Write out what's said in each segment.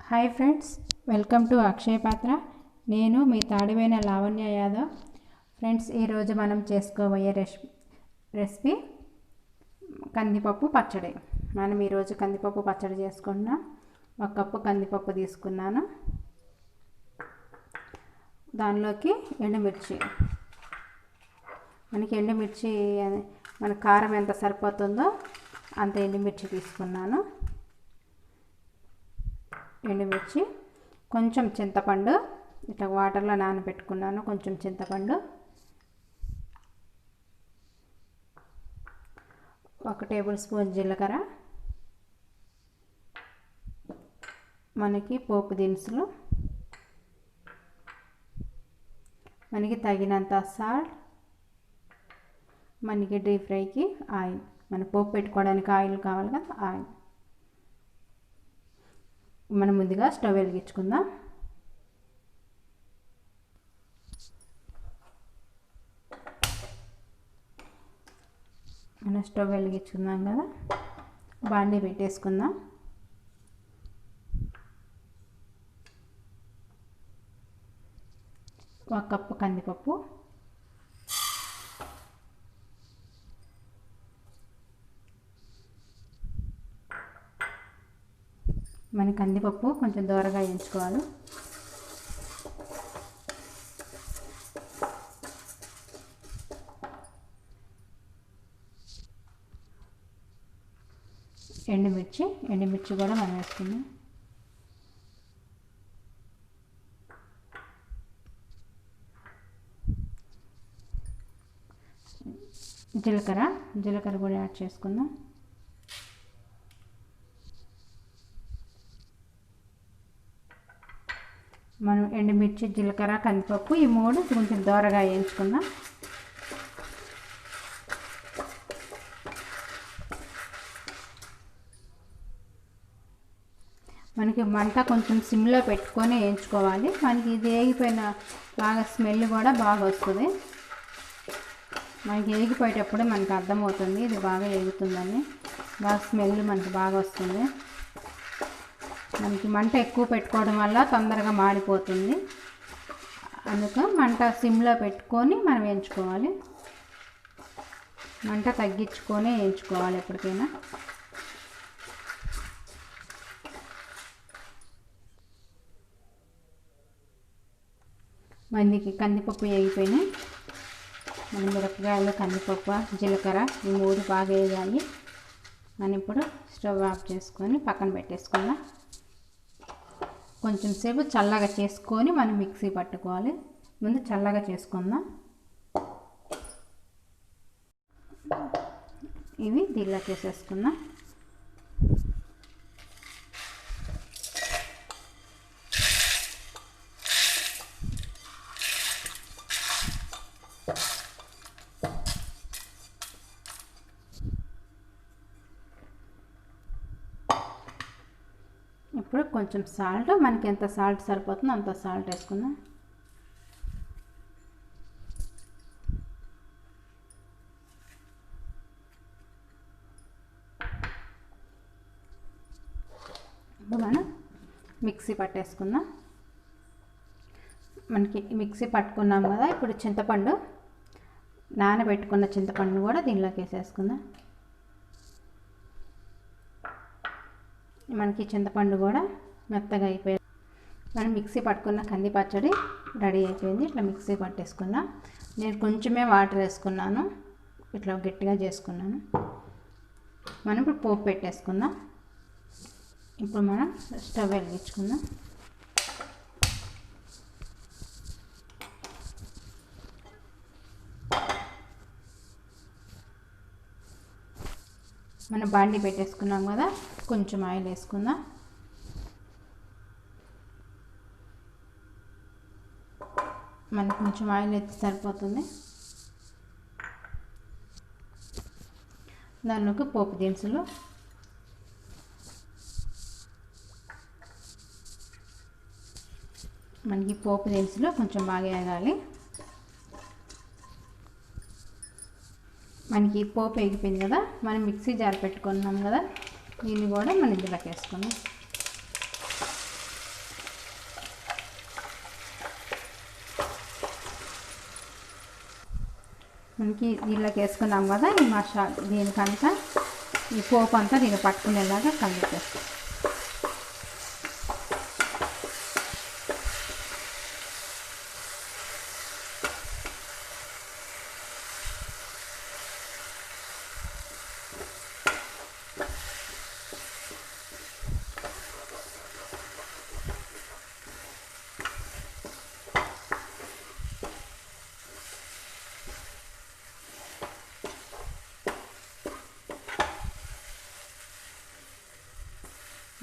Hi friends, welcome to అక్షయ పాత్ర. నేను మీ తాడిపోయిన Lavanya Yadav. Friends, ఈరోజు మనం చేసుకోబోయే రెసిపీ కందిపప్పు పచ్చడి. మనం ఈరోజు కందిపప్పు పచ్చడి చేసుకుంటున్నాం. 1 కప్పు కందిపప్పు తీసుకున్నాను. దానిలోకి ఎండుమిర్చి, మనకి ఎండుమిర్చి మన కారం ఎంత సరిపోతుందో అంత ఎండుమిర్చి తీసుకున్నాను. ఎండుమిర్చి, కొంచెం చింతపండు ఇట్లా వాటర్లో నానబెట్టుకున్నాను. కొంచెం చింతపండు, 1 టేబుల్ స్పూన్ జీలకర్ర, మనకి పోపు దినుసులు, మనకి తగినంత సాల్ట్, మనకి డీప్ ఫ్రైకి ఆయిల్, మన పోపు పెట్టుకోవడానికి ఆయిల్ కావాలి కదా, ఆయిల్. మనం ముందుగా స్టవ్ వెలిగించుకుందాం. మనం స్టవ్ వెలిగించుకుందాం కదా, బాండీ పెట్టేసుకుందాం. ఒక కప్పు కందిపప్పు, మన కందిపప్పు కొంచెం దోరగా వేయించుకోవాలి. ఎండుమిర్చి కూడా మనం వేసుకుందాం. జీలకర్ర కూడా యాడ్ చేసుకుందాం. మనం ఎండుమిర్చి, జీలకర్ర, కందిపప్పు ఈ 3 కొంచెం దోరగా వేయించుకుందాం. మనకి మంట కొంచెం సిమ్లో పెట్టుకొని వేయించుకోవాలి. మనకి ఇది వేగిపోయిన బాగా స్మెల్ కూడా బాగా వస్తుంది. మనకి వేగిపోయేటప్పుడు మనకు అర్థమవుతుంది ఇది బాగా వేగుతుందని. బాగా స్మెల్ మనకి బాగా వస్తుంది. మనకి మంట ఎక్కువ పెట్టుకోవడం వల్ల తొందరగా మాడిపోతుంది. అందుకు మంట సిమ్లో పెట్టుకొని మనం వేయించుకోవాలి. మంట తగ్గించుకొని వేయించుకోవాలి ఎప్పటికైనా. మనకి కందిపప్పు వేగిపోయినాయి. మన మిరపకాయలు, కందిపప్పు, జీలకర్ర ఈ 3 బాగా వేయాలి. మనం ఇప్పుడు స్టవ్ ఆఫ్ చేసుకొని పక్కన పెట్టేసుకుందాం. కొంచెం సేపు చల్లగా చేసుకొని మనం మిక్సీ పట్టుకోవాలి. ముందు చల్లగా చేసుకుందాం. ఇవి దీనిలోకి వేసేసుకుందాం. ఇప్పుడు కొంచెం సాల్ట్, మనకి ఎంత సాల్ట్ సరిపోతుందో అంత సాల్ట్ వేసుకుందాం. ఇప్పుడు మనం మిక్సీ పట్టేసుకుందాం. మనకి మిక్సీ పట్టుకున్నాం కదా, ఇప్పుడు చింతపండు, నానబెట్టుకున్న చింతపండు కూడా దీనిలోకి వేసేసుకుందాం. మనకి చింతపండు కూడా మెత్తగా అయిపోయింది. మనం మిక్సీ పట్టుకున్న కంది పచ్చడి రెడీ అయిపోయింది. ఇట్లా మిక్సీ పట్టేసుకున్నాం. నేను కొంచెమే వాటర్ వేసుకున్నాను, ఇట్లా గట్టిగా చేసుకున్నాను. మనం ఇప్పుడు పోపు పెట్టేసుకుందాం. ఇప్పుడు మనం స్టవ్ వెలిగించుకుందాం. మనం బాండీ పెట్టేసుకున్నాం కదా, కొంచెం ఆయిల్ వేసుకుందాం. మనకు కొంచెం ఆయిల్ అయితే సరిపోతుంది. దానిలోకి పోపు దినుసులు, మనకి పోపు దినుసులు కొంచెం బాగా వేగాలి. మనకి పోపు వేగిపోయింది కదా, మనం మిక్సీ జార్ పెట్టుకున్నాం కదా, దీన్ని కూడా మనం ఇందులోకి వేసుకున్నాం. మనకి దీనిలోకి వేసుకున్నాం కదా ఈ మసాలా, దీనికంతా ఈ పోపు అంతా దీన్ని పట్టుకునేలాగా కలిపేస్తాం.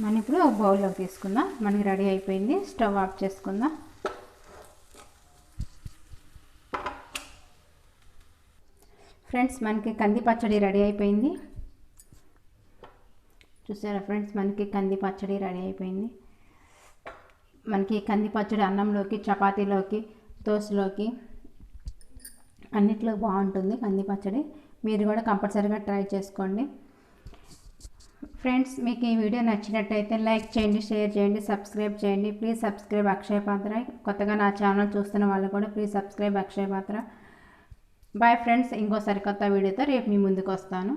మనం ఇప్పుడు ఒక బౌల్లోకి తీసుకుందాం. మనకి రెడీ అయిపోయింది. స్టవ్ ఆఫ్ చేసుకుందాం. ఫ్రెండ్స్, మనకి కంది పచ్చడి రెడీ అయిపోయింది. చూసారా ఫ్రెండ్స్, మనకి కంది పచ్చడి రెడీ అయిపోయింది. మనకి కంది పచ్చడి అన్నంలోకి, చపాతీలోకి, దోశలోకి అన్నిట్లో బాగుంటుంది కంది పచ్చడి. మీరు కూడా కంపల్సరీగా ట్రై చేసుకోండి. ఫ్రెండ్స్, మీకు ఈ వీడియో నచ్చినట్టయితే లైక్ చేయండి, షేర్ చేయండి, సబ్స్క్రైబ్ చేయండి. ప్లీజ్ సబ్స్క్రైబ్ అక్షయ పాత్ర. కొత్తగా నా ఛానల్ చూస్తున్న వాళ్ళు కూడా ప్లీజ్ సబ్స్క్రైబ్ అక్షయ పాత్ర. బాయ్ ఫ్రెండ్స్, ఇంకో సరికొత్త వీడియోతో రేపు మీ ముందుకు వస్తాను.